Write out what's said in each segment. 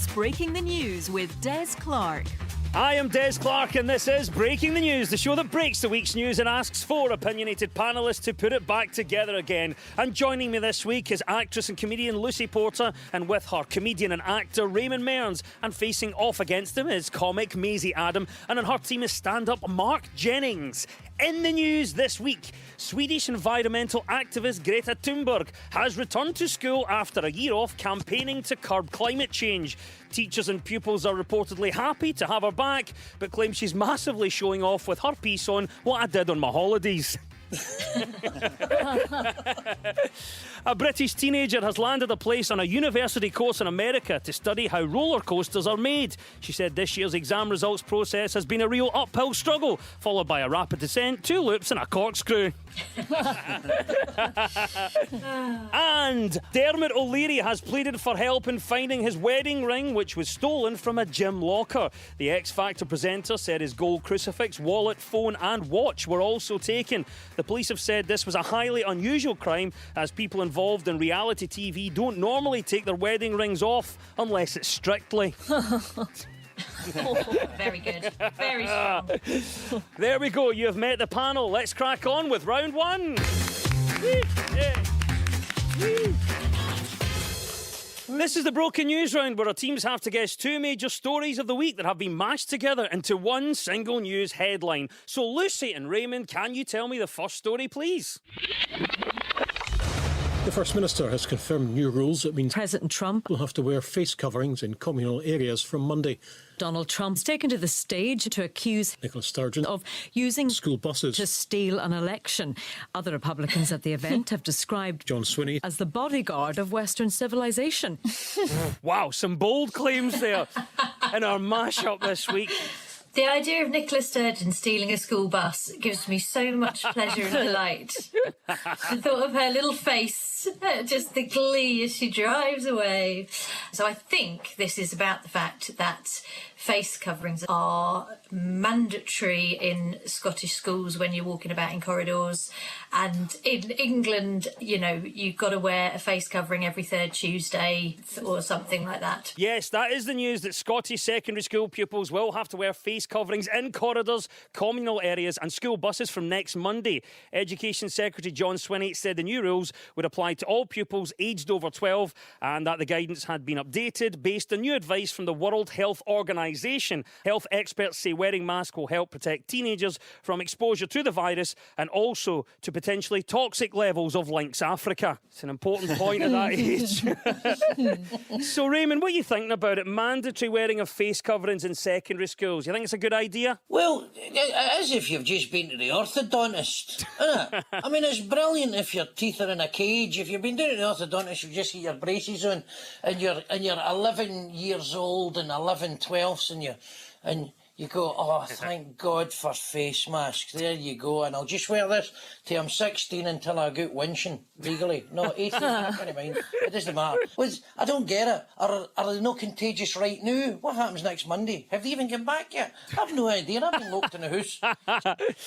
It's Breaking the News with Des Clark. I am Des Clark and this is Breaking the News, the show that breaks the week's news and asks four opinionated panellists to put it back together again. And joining me this week is actress and comedian Lucy Porter, and with her, comedian and actor Raymond Mearns. And facing off against him is comic Maisie Adam, and on her team is stand-up Mark Jennings. In the news this week, Swedish environmental activist Greta Thunberg has returned to school after a year off campaigning to curb climate change. Teachers and pupils are reportedly happy to have her back, but claim she's massively showing off with her piece on What I Did on My Holidays. A British teenager has landed a place on a university course in America to study how roller coasters are made. She said this year's exam results process has been a real uphill struggle, followed by a rapid descent, 2 loops and a corkscrew. And Dermot O'Leary has pleaded for help in finding his wedding ring, which was stolen from a gym locker. The X Factor presenter said his gold crucifix, wallet, phone and watch were also taken. The police have said this was a highly unusual crime, as people involved in reality TV don't normally take their wedding rings off unless it's strictly. Very good. Very strong. There we go, you have met the panel. Let's crack on with round one. This is the Broken News round, where our teams have to guess 2 major stories of the week that have been mashed together into one single news headline. So Lucy and Raymond, can you tell me the first story, please? The First Minister has confirmed new rules that means President Trump will have to wear face coverings in communal areas from Monday. Donald Trump's taken to the stage to accuse Nicola Sturgeon of using school buses to steal an election. Other Republicans at the event have described John Swinney as the bodyguard of Western civilization. Wow, some bold claims there in our mashup this week. The idea of Nicola Sturgeon stealing a school bus gives me so much pleasure and delight. The thought of her little face, just the glee as she drives away. So I think this is about the fact that face coverings are mandatory in Scottish schools when you're walking about in corridors. And in England, you know, you've got to wear a face covering every 3rd Tuesday or something like that. Yes, that is the news, that Scottish secondary school pupils will have to wear face coverings in corridors, communal areas and school buses from next Monday. Education Secretary John Swinney said the new rules would apply to all pupils aged over 12 and that the guidance had been updated based on new advice from the World Health Organisation. Health experts say wearing masks will help protect teenagers from exposure to the virus and also to potentially toxic levels of Lynx Africa. It's an important point at that age. So, Raymond, what are you thinking about it? Mandatory wearing of face coverings in secondary schools. You think it's a good idea? Well, as if you've just been to the orthodontist, isn't it? I mean, it's brilliant if your teeth are in a cage. If you've been doing it to the orthodontist, you've just got your braces on, and you're 11 years old and 11 twelfths, and you go, oh, thank God for face masks. There you go. And I'll just wear this till I'm 16 until I go winching legally. No, 18, I can't mind. It doesn't matter. I don't get it. Are they not contagious right now? What happens next Monday? Have they even come back yet? I've no idea. I've been locked in the house.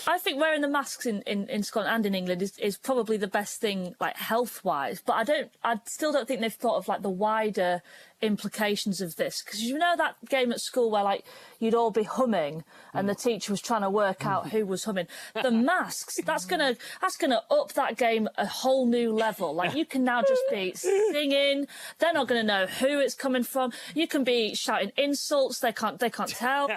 I think wearing the masks in Scotland and in England is probably the best thing, like, health-wise. But I still don't think they've thought of, like, the wider implications of this, because you know that game at school where, like, you'd all be humming and the teacher was trying to work out who was humming. The masks, that's gonna up that game a whole new level. Like, you can now just be singing, they're not gonna know who it's coming from. You can be shouting insults, they can't tell.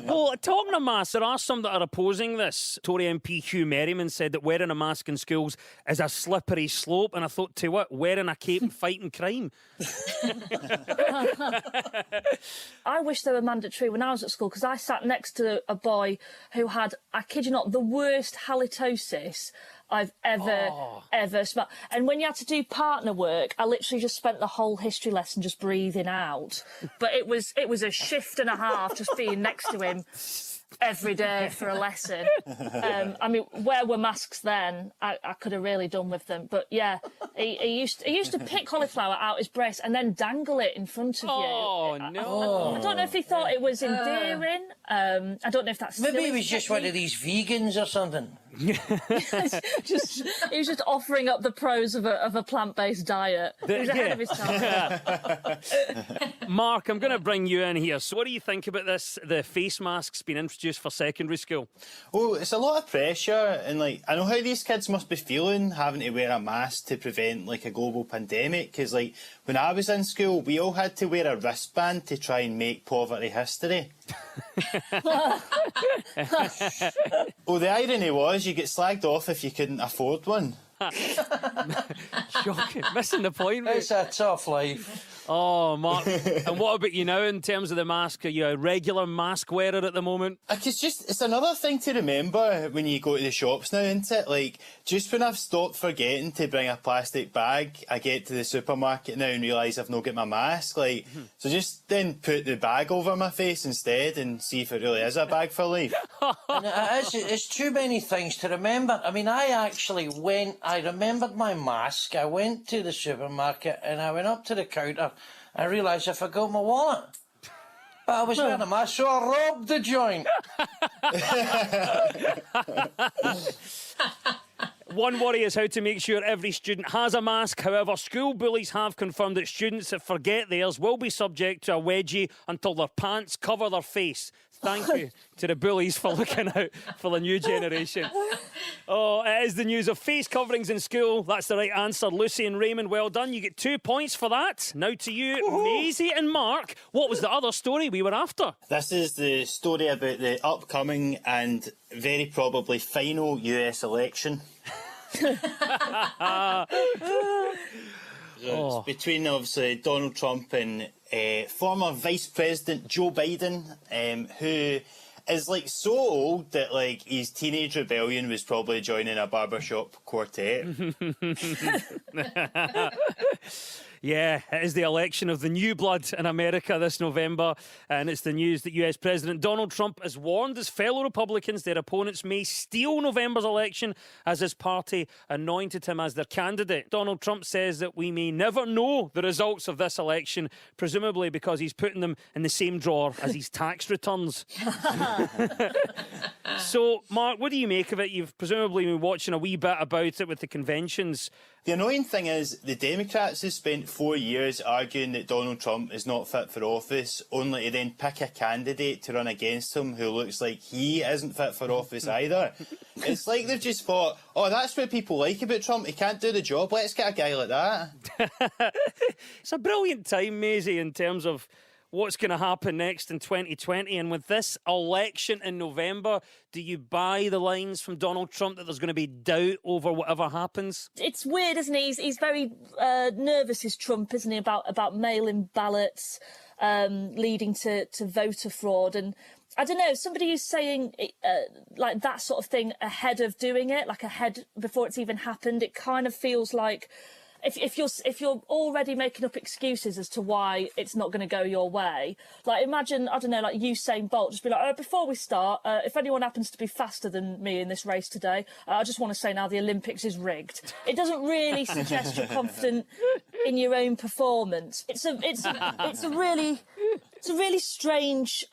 Well, talking of masks, there are some that are opposing this. Tory MP Hugh Merriman said that wearing a mask in schools is a slippery slope, and I thought, to what, wearing a cape and fighting crime? I wish they were mandatory when I was at school, because I sat next to a boy who had, I kid you not, the worst halitosis I've ever smelled. And when you had to do partner work, I literally just spent the whole history lesson just breathing out. But it was a shift and a half just being next to him every day for a lesson. I mean, where were masks then? I could have really done with them. But yeah, he used to pick cauliflower out his breast and then dangle it in front of you. Oh, no. I don't know if he thought it was endearing. I don't know if that's maybe he was just one of these vegans or something. Just he was just offering up the pros of a plant-based diet. He was ahead of his time. Mark, I'm going to bring you in here. So what do you think about this, the face masks being introduced for secondary school? Oh, it's a lot of pressure, and like I know how these kids must be feeling having to wear a mask to prevent like a global pandemic. Because like when I was in school, we all had to wear a wristband to try and make poverty history. Oh, the irony was you get slagged off if you couldn't afford one. Shocking. Missing the point, mate. It's a tough life. Oh, Mark. And what about you now in terms of the mask? Are you a regular mask wearer at the moment? Like, it's another thing to remember when you go to the shops now, isn't it? Like, just when I've stopped forgetting to bring a plastic bag, I get to the supermarket now and realise I've not got my mask. Like, so just then put the bag over my face instead and see if it really is a bag for life. And it's too many things to remember. I mean, I remembered my mask. I went to the supermarket and I went up to the counter. I realised I forgot my wallet. But I was wearing a mask, so I robbed the joint. One worry is how to make sure every student has a mask. However, school bullies have confirmed that students that forget theirs will be subject to a wedgie until their pants cover their face. Thank you to the bullies for looking out for the new generation. Oh, it is the news of face coverings in school. That's the right answer. Lucy and Raymond, well done. You get 2 points for that. Now to you, Maisie and Mark. What was the other story we were after? This is the story about the upcoming and very probably final US election. It's between obviously Donald Trump and former Vice President Joe Biden, who is like so old that like his teenage rebellion was probably joining a barbershop quartet. Yeah, it is the election of the new blood in America this November, and it's the news that US President Donald Trump has warned his fellow Republicans their opponents may steal November's election as his party anointed him as their candidate. Donald Trump says that we may never know the results of this election, presumably because he's putting them in the same drawer as his tax returns. So, Mark, what do you make of it? You've presumably been watching a wee bit about it with the conventions. The annoying thing is the Democrats have spent 4 years arguing that Donald Trump is not fit for office, only to then pick a candidate to run against him who looks like he isn't fit for office either. It's like they've just thought, oh, that's what people like about Trump. He can't do the job. Let's get a guy like that. It's a brilliant time, Maisie, in terms of what's going to happen next in 2020. And with this election in November, do you buy the lines from Donald Trump that there's going to be doubt over whatever happens? It's weird, isn't he? He's very nervous, is Trump, isn't he, about mail-in ballots leading to voter fraud. And I don't know, somebody who's saying like that sort of thing ahead of doing it, like ahead before it's even happened, it kind of feels like if you're already making up excuses as to why it's not going to go your way, like imagine, I don't know, like Usain Bolt just be like, before we start, if anyone happens to be faster than me in this race today, I just want to say now the Olympics is rigged. It doesn't really suggest you're confident in your own performance. It's a really strange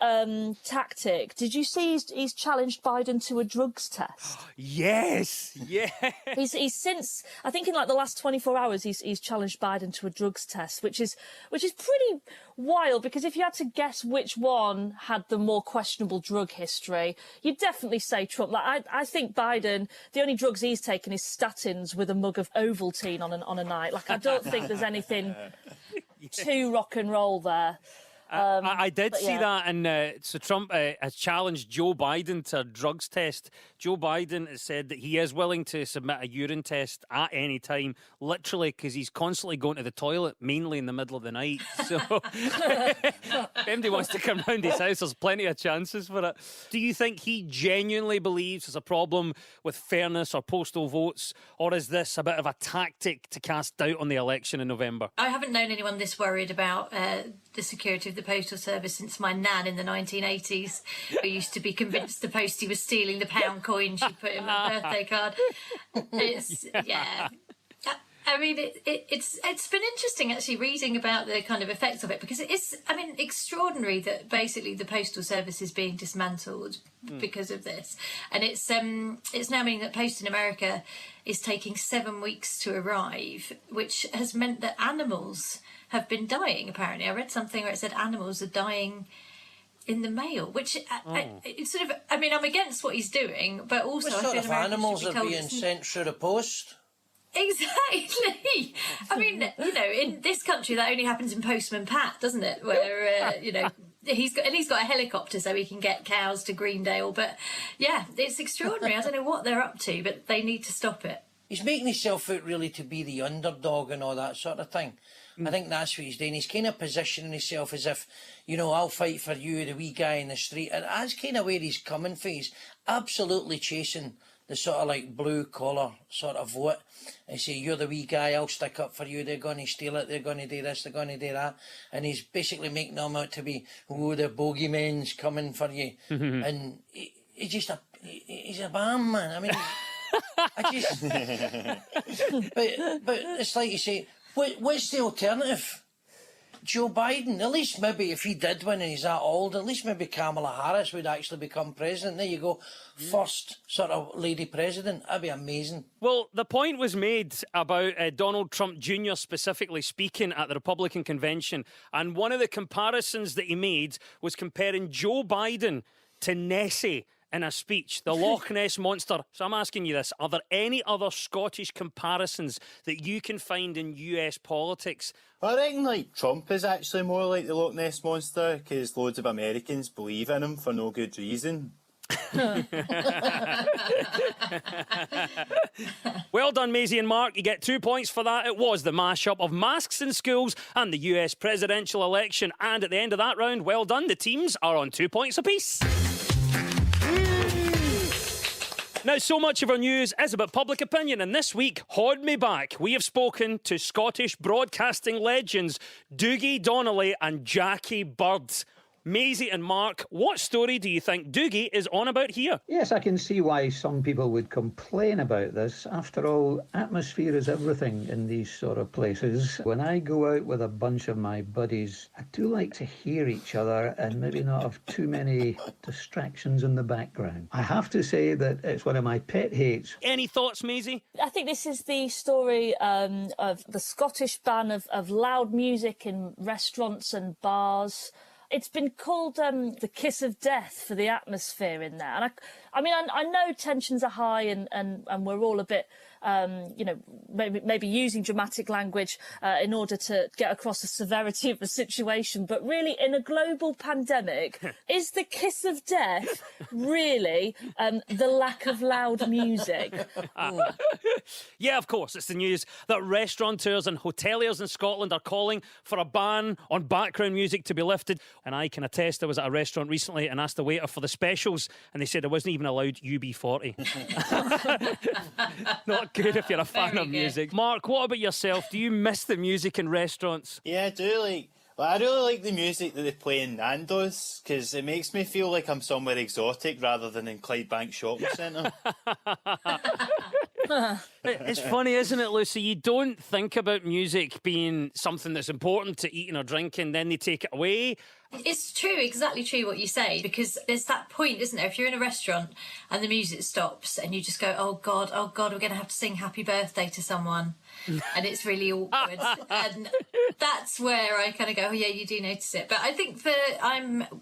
tactic. Did you see he's challenged Biden to a drugs test? Yes, yeah. He's since, I think in like the last 24 hours, he's challenged Biden to a drugs test, which is pretty wild, because if you had to guess which one had the more questionable drug history, you'd definitely say Trump. Like I think Biden, the only drugs he's taken is statins with a mug of Ovaltine on a night. Like I don't think there's anything too rock and roll there. I did see that, and so Trump has challenged Joe Biden to a drugs test. Joe Biden has said that he is willing to submit a urine test at any time, literally because he's constantly going to the toilet, mainly in the middle of the night. So if anybody wants to come round his house, there's plenty of chances for it. Do you think he genuinely believes there's a problem with fairness or postal votes, or is this a bit of a tactic to cast doubt on the election in November? I haven't known anyone this worried about the security of the postal service since my nan in the 1980s, who used to be convinced the postie was stealing the pound coin she put in my birthday card. I mean, it's been interesting actually reading about the kind of effects of it, because it is, I mean, extraordinary that basically the postal service is being dismantled because of this, and it's now meaning that post in America is taking 7 weeks to arrive, which has meant that animals have been dying. Apparently, I read something where it said animals are dying in the mail, which it's sort of, I mean, I'm against what he's doing, but also What I sort feel of Americans animals should are be told being it's- sent through the post? Exactly. I mean, you know, in this country that only happens in Postman Pat, doesn't it? Where you know, he's got a helicopter so he can get cows to Greendale. But yeah, it's extraordinary. I don't know what they're up to, but they need to stop it. He's making himself out really to be the underdog and all that sort of thing. I think that's what he's doing. He's kind of positioning himself as if, you know, I'll fight for you, the wee guy in the street. And that's kind of where he's coming from. He's absolutely chasing the sort of like blue collar sort of vote. And say, you're the wee guy, I'll stick up for you. They're going to steal it. They're going to do this. They're going to do that. And he's basically making them out to be, oh, the bogeyman's coming for you. And he's just he's a bam, man. I mean, I just, but it's like you say, what's the alternative? Joe Biden, at least maybe if he did win and he's that old, at least maybe Kamala Harris would actually become president. There you go. First sort of lady president. That'd be amazing. Well, the point was made about Donald Trump Jr. specifically speaking at the Republican convention, and one of the comparisons that he made was comparing Joe Biden to Nessie in a speech, the Loch Ness Monster. So I'm asking you this, are there any other Scottish comparisons that you can find in US politics? I reckon like Trump is actually more like the Loch Ness Monster because loads of Americans believe in him for no good reason. Well done, Maisie and Mark. You get 2 points for that. It was the mashup of masks in schools and the US presidential election. And at the end of that round, well done. The teams are on 2 points apiece. Now, so much of our news is about public opinion, and this week, Haud Me Back, we have spoken to Scottish broadcasting legends Dougie Donnelly and Jackie Bird. Maisie and Mark, what story do you think Dougie is on about here? Yes, I can see why some people would complain about this. After all, atmosphere is everything in these sort of places. When I go out with a bunch of my buddies, I do like to hear each other and maybe not have too many distractions in the background. I have to say that it's one of my pet hates. Any thoughts, Maisie? I think this is the story of the Scottish ban of loud music in restaurants and bars. It's been called the kiss of death for the atmosphere in there. And I mean, I know tensions are high and we're all a bit, you know, maybe using dramatic language in order to get across the severity of the situation. But really, in a global pandemic, is the kiss of death really the lack of loud music? Yeah, of course. It's the news that restaurateurs and hoteliers in Scotland are calling for a ban on background music to be lifted. And I can attest, I was at a restaurant recently and asked the waiter for the specials, and they said I wasn't even allowed UB40. Not good if you're a fan Very of good. music. Mark, what about yourself? Do you miss the music in restaurants? Yeah, I do like. Well, I really like the music that they play in Nando's because it makes me feel like I'm somewhere exotic rather than in Clydebank Shopping Centre. It's funny, isn't it, Lucy? You don't think about music being something that's important to eating or drinking, then they take it away. It's true, exactly true what you say, because there's that point, isn't there? If you're in a restaurant and the music stops and you just go, oh God, we're going to have to sing happy birthday to someone. And it's really awkward. And that's where I kind of go, oh yeah, you do notice it. But I think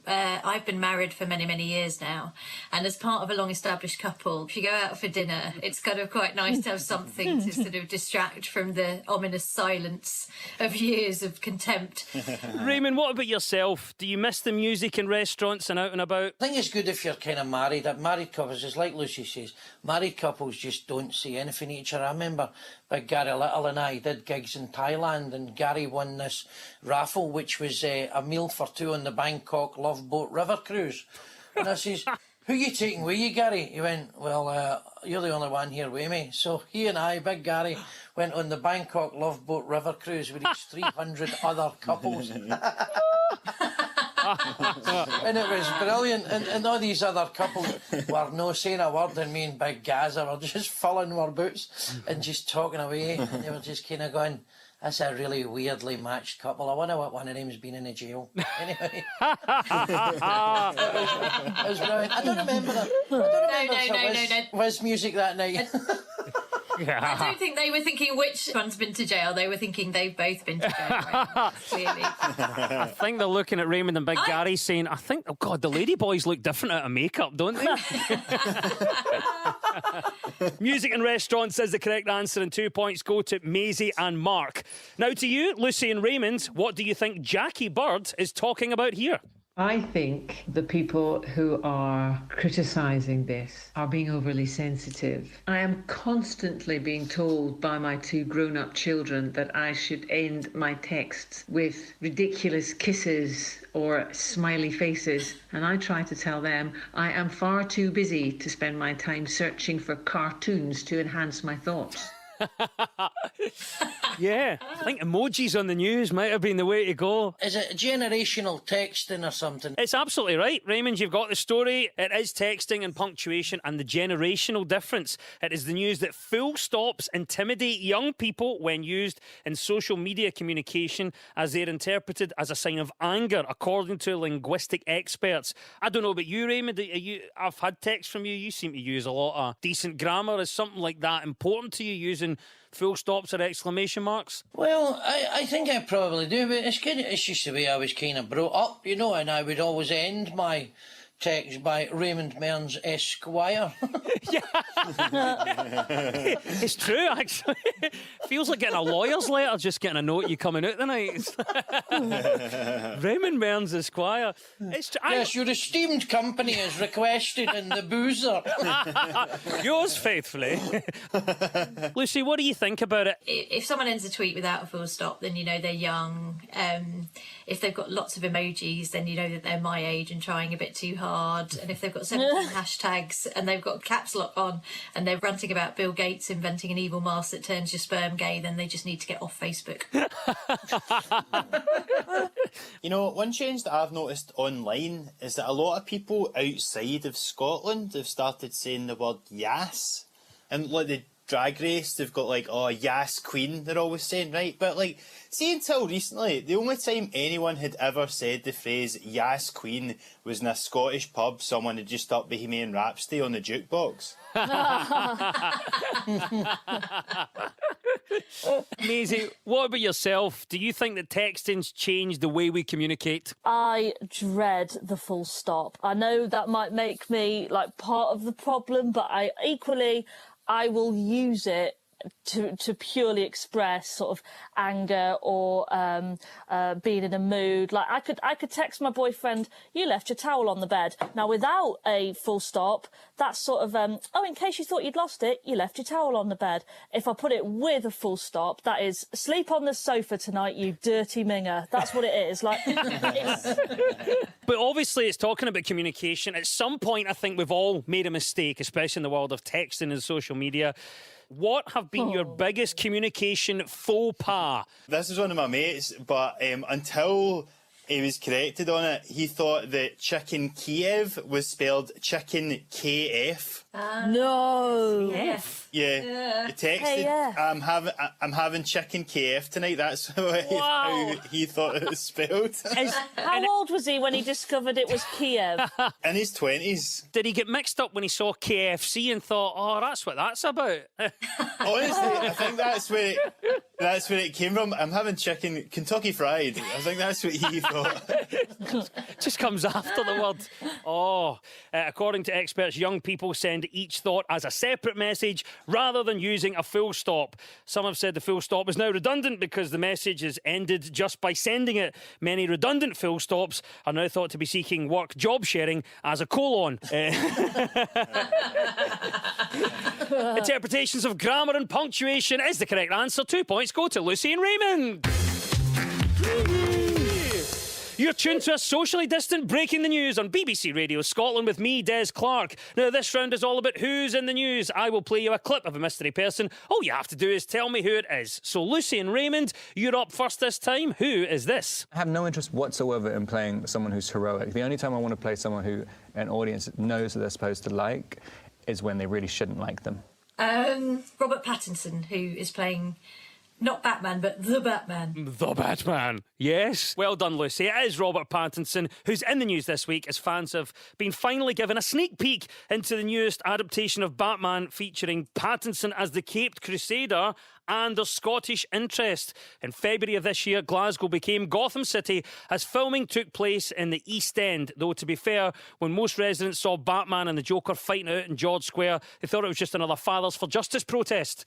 I've been married for many, many years now. And as part of a long established couple, if you go out for dinner, it's kind of quite nice to have something to sort of distract from the ominous silence of years of contempt. Raymond, what about yourself? Do you miss the music in restaurants and out and about? I think it's good if you're kind of married. Married couples, it's like Lucy says, married couples just don't say anything to each other. I remember Big Gary Little and I did gigs in Thailand, and Gary won this raffle, which was a meal for two on the Bangkok Love Boat River Cruise. And I says, who you taking with you, Gary? He went, well, you're the only one here with me. So he and I, Big Gary, went on the Bangkok Love Boat River Cruise with these 300 other couples. And it was brilliant. And all these other couples were no saying a word, and me and Big Gaza were just filling our boots and just talking away. And they were just kind of going, that's a really weirdly matched couple. I wonder what one of them's been in a jail. Anyway. It was brilliant. I don't remember that. No. Was music that night. I don't think they were thinking which one's been to jail. They were thinking they've both been to jail. Right? Clearly. I think they're looking at Raymond and Big Gary saying, I think, oh God, the ladyboys look different out of makeup, don't they? Music and restaurants is the correct answer, and 2 points go to Maisie and Mark. Now to you, Lucy and Raymond, what do you think Jackie Bird is talking about here? I think the people who are criticising this are being overly sensitive. I am constantly being told by my 2 grown-up children that I should end my texts with ridiculous kisses or smiley faces, and I try to tell them I am far too busy to spend my time searching for cartoons to enhance my thoughts. Yeah, I think emojis on the news might have been the way to go. Is it generational texting or something? It's absolutely right. Raymond, you've got the story. It is texting and punctuation and the generational difference. It is the news that full stops intimidate young people when used in social media communication, as they're interpreted as a sign of anger, according to linguistic experts. I don't know about you, Raymond. I've had texts from you. You seem to use a lot of decent grammar. Is something like that important to you, using full stops or exclamation marks? Well, I think I probably do, but it's just the way I was kind of brought up, you know, and I would always end my text by Raymond Mearns Esquire. It's true, actually. Feels like getting a lawyer's letter, just getting a note you coming out tonight. Raymond Mearns Esquire. Yes, your esteemed company is requested in the boozer. Yours faithfully. Lucy, what do you think about it? If someone ends a tweet without a full stop, then you know they're young. If they've got lots of emojis, then you know that they're my age and trying a bit too hard. And if they've got 17 hashtags and they've got caps lock on and they're ranting about Bill Gates inventing an evil mask that turns your sperm gay, then they just need to get off Facebook. You know, one change that I've noticed online is that a lot of people outside of Scotland have started saying the word yas. And like the Drag Race, they've got like, oh, yas queen, they're always saying, right? But like, see, until recently, the only time anyone had ever said the phrase yas queen was in a Scottish pub. Someone had just upped Bohemian Rhapsody on the jukebox. Maisie, what about yourself? Do you think that texting's changed the way we communicate? I dread the full stop. I know that might make me like part of the problem, but I will use it to purely express sort of anger or being in a mood. Like I could text my boyfriend, "You left your towel on the bed." Now without a full stop, that's sort of oh, in case you thought you'd lost it, you left your towel on the bed. If I put it with a full stop, that is, sleep on the sofa tonight, you dirty minger. That's what it is. Like, But obviously it's talking about communication. At some point, I think we've all made a mistake, especially in the world of texting and social media. What have been your biggest communication faux pas? This is one of my mates, but until he was corrected on it, he thought that chicken Kiev was spelled chicken KF. no. Yeah, he texted, KF. I'm having chicken KF tonight. That's how he thought it was spelled. How old was he when he discovered it was Kiev? In his 20s. Did he get mixed up when he saw KFC and thought, oh, that's what that's about? Honestly, I think that's where it came from. I'm having chicken Kentucky Fried. I think that's what he thought. Just comes after the word. Oh, according to experts, young people send each thought as a separate message rather than using a full stop. Some have said the full stop is now redundant because the message is ended just by sending it. Many redundant full stops are now thought to be seeking work job sharing as a colon. Interpretations of grammar and punctuation is the correct answer. 2 points go to Lucy and Raymond. You're tuned to a socially distant Breaking the News on BBC Radio Scotland with me, Des Clark. Now, this round is all about who's in the news. I will play you a clip of a mystery person. All you have to do is tell me who it is. So, Lucy and Raymond, you're up first this time. Who is this? I have no interest whatsoever in playing someone who's heroic. The only time I want to play someone who an audience knows that they're supposed to like is when they really shouldn't like them. Robert Pattinson, who is playing not Batman, but the Batman. The Batman. Yes. Well done, Lucy. It is Robert Pattinson, who's in the news this week as fans have been finally given a sneak peek into the newest adaptation of Batman featuring Pattinson as the Caped Crusader and their Scottish interest. In February of this year, Glasgow became Gotham City as filming took place in the East End. Though, to be fair, when most residents saw Batman and the Joker fighting out in George Square, they thought it was just another Fathers for Justice protest.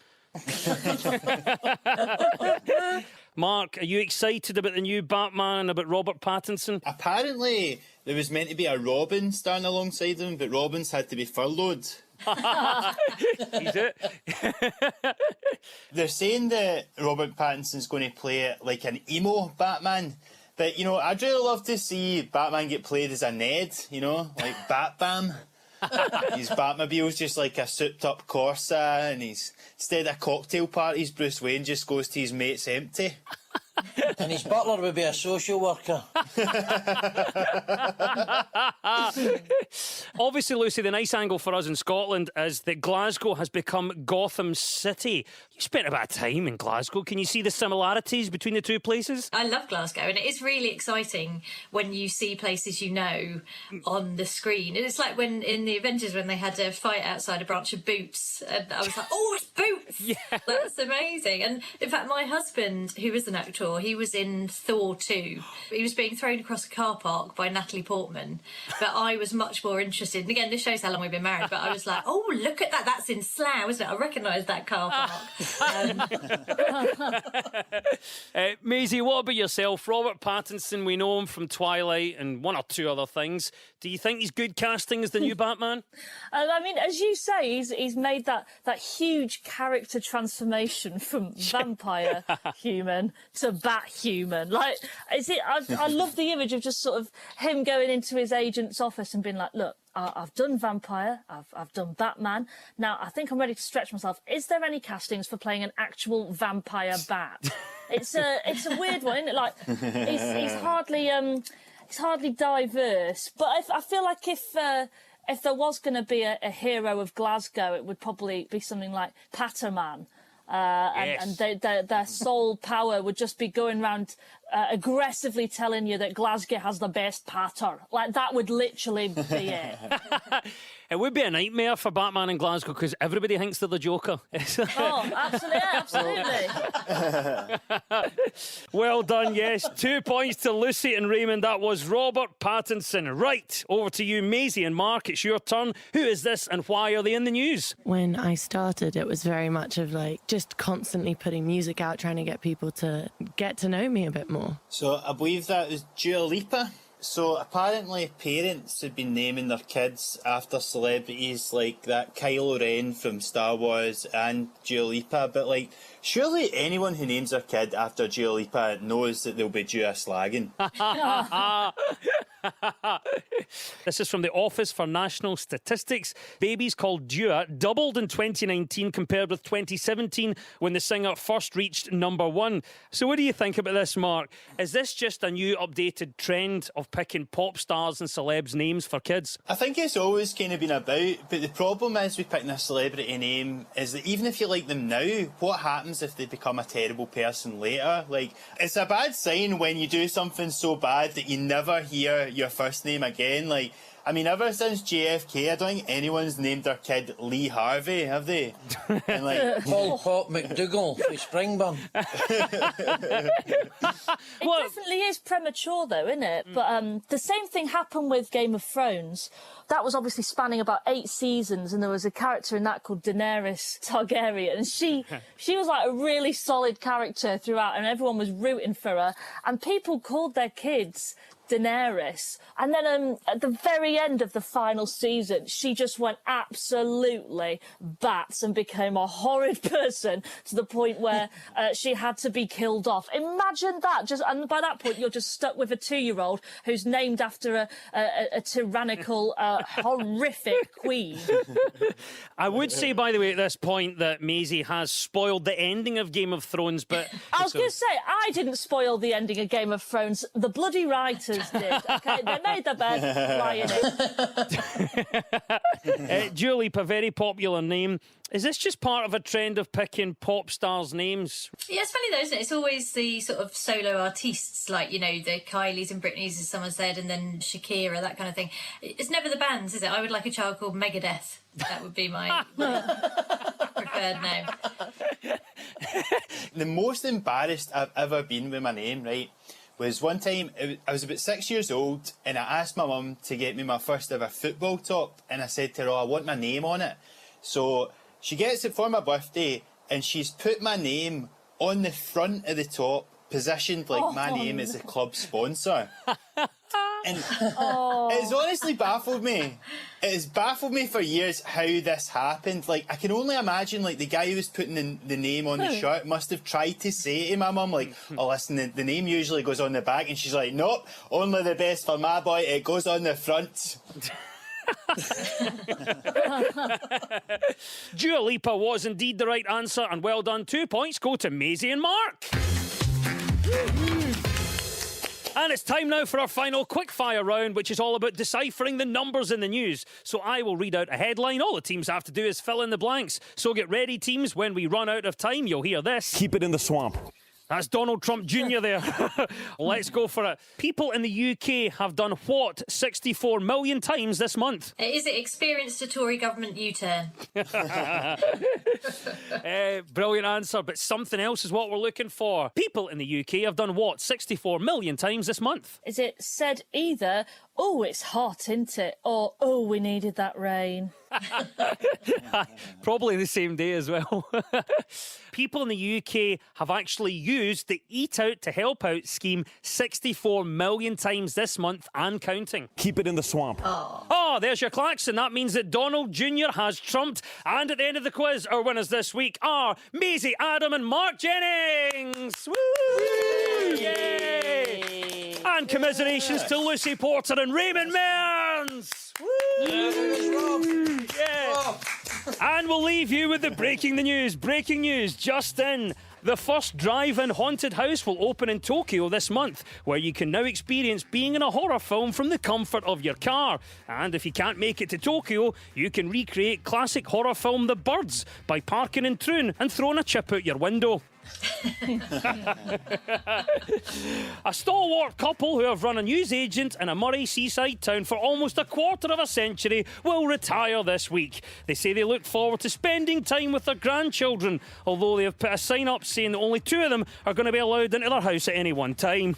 Mark, are you excited about the new Batman and about Robert Pattinson? Apparently, there was meant to be a Robin starring alongside him, but Robin's had to be furloughed. He's it. They're saying that Robert Pattinson's going to play it like an emo Batman. But, you know, I'd really love to see Batman get played as a Ned, you know, like Bat-Bam. His Batmobile's just like a souped-up Corsa, and instead of cocktail parties, Bruce Wayne just goes to his mate's empty. And his butler would be a social worker. Obviously, Lucy, the nice angle for us in Scotland is that Glasgow has become Gotham City. You spent a bit of time in Glasgow. Can you see the similarities between the two places? I love Glasgow, and it is really exciting when you see places you know on the screen. And it's like when in the Avengers when they had a fight outside a branch of Boots, and I was like, oh, it's Boots! Yeah. That's amazing. And in fact, my husband, who is an actor, he was in Thor 2. He was being thrown across a car park by Natalie Portman, but I was much more interested. And again, this shows how long we've been married, but I was like, oh, look at that. That's in Slough, isn't it? I recognise that car park. Maisie, what about yourself? Robert Pattinson, we know him from Twilight and one or two other things. Do you think he's good casting as the new Batman? I mean, as you say, he's made that huge character transformation from vampire human to bat human. Like, I love the image of just sort of him going into his agent's office and being like, look, I've done vampire, I've done Batman. Now I think I'm ready to stretch myself. Is there any castings for playing an actual vampire bat? It's a weird one, isn't it? Like, he's hardly diverse. But I feel like if there was going to be a hero of Glasgow, it would probably be something like Patterman. Yes. And their sole power would just be going around aggressively telling you that Glasgow has the best patter. Like, that would literally be it. It would be a nightmare for Batman in Glasgow because everybody thinks they're the Joker. Oh, absolutely. Well done, yes. 2 points to Lucy and Raymond. That was Robert Pattinson. Right, over to you, Maisie and Mark. It's your turn. Who is this and why are they in the news? When I started, it was very much of like just constantly putting music out, trying to get people to get to know me a bit more. So I believe that was Dua Lipa. So apparently parents had been naming their kids after celebrities like that Kylo Ren from Star Wars and Dua Lipa, but like surely anyone who names their kid after Dua Lipa knows that they'll be Dua slagging. This is from the Office for National Statistics. Babies called Dua doubled in 2019 compared with 2017 when the singer first reached #1. So what do you think about this, Mark? Is this just a new updated trend of picking pop stars and celebs' names for kids? I think it's always kind of been about, but the problem is with picking a celebrity name is that even if you like them now, what happens if they become a terrible person later? Like, it's a bad sign when you do something so bad that you never hear your first name again. Like, I mean, ever since JFK, I don't think anyone's named their kid Lee Harvey, have they? And like Paul Pop McDougall from Springburn. It definitely is premature, though, isn't it? But the same thing happened with Game of Thrones. That was obviously spanning about 8 seasons, and there was a character in that called Daenerys Targaryen, and she was like a really solid character throughout, and everyone was rooting for her. And people called their kids Daenerys. And then at the very end of the final season, she just went absolutely bats and became a horrid person to the point where she had to be killed off. Imagine that. And by that point, you're just stuck with a 2-year-old who's named after a tyrannical, horrific queen. I would say, by the way, at this point that Maisie has spoiled the ending of Game of Thrones, but... I was going to say, I didn't spoil the ending of Game of Thrones. The bloody writers did, OK? They made the bed, lie in it. Dua Lipa, very popular name. Is this just part of a trend of picking pop stars' names? Yeah, it's funny though, isn't it? It's always the sort of solo artists, like, you know, the Kylies and Britneys, as someone said, and then Shakira, that kind of thing. It's never the bands, is it? I would like a child called Megadeth. That would be my preferred name. The most embarrassed I've ever been with my name, right, was one time, I was about 6 years old, and I asked my mum to get me my first ever football top, and I said to her, I want my name on it. So she gets it for my birthday, and she's put my name on the front of the top, positioned like my name is the club sponsor. And it's honestly baffled me. It has baffled me for years how this happened. Like, I can only imagine, like, the guy who was putting the name on the shirt must have tried to say to my mum, like, oh, listen, the name usually goes on the back. And she's like, nope, only the best for my boy. It goes on the front. Dua Lipa was indeed the right answer, and well done. 2 points go to Maisie and Mark. And it's time now for our final quickfire round, which is all about deciphering the numbers in the news. So I will read out a headline. All the teams have to do is fill in the blanks. So get ready, teams. When we run out of time, you'll hear this. Keep it in the swamp. That's Donald Trump Jr. there. Let's go for it. People in the UK have done what 64 million times this month? Is it experienced a Tory government U-turn? Brilliant answer, but something else is what we're looking for. People in the UK have done what 64 million times this month? Is it said either, oh, it's hot, isn't it? Or, oh, we needed that rain. Probably the same day as well. People in the UK have actually used the Eat Out to Help Out scheme 64 million times this month and counting. Keep it in the swamp. Oh, there's your klaxon. That means that Donald Jr. has trumped. And at the end of the quiz, our winners this week are Maisie, Adam and Mark Jennings. Woo! Yay! And commiserations to Lucy Porter and Raymond Mearns. Woo! Yeah. And we'll leave you with the breaking the news. Breaking news just in. The first drive-in haunted house will open in Tokyo this month, where you can now experience being in a horror film from the comfort of your car. And if you can't make it to Tokyo, you can recreate classic horror film The Birds by parking in Troon and throwing a chip out your window. A stalwart couple who have run a newsagent in a Murray seaside town for almost a quarter of a century will retire this week. They say they look forward to spending time with their grandchildren, although they have put a sign up saying that only 2 of them are going to be allowed into their house at any one time.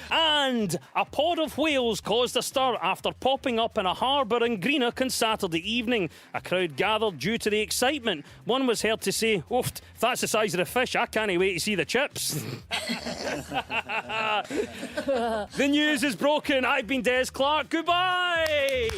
And a pod of whales caused a stir after popping up in a harbour in Greenock on Saturday evening. A crowd gathered due to the excitement. One was heard to say, "Oof, if that's the size of the fish, I can't wait to see the chips." The news is broken. I've been Des Clark. Goodbye.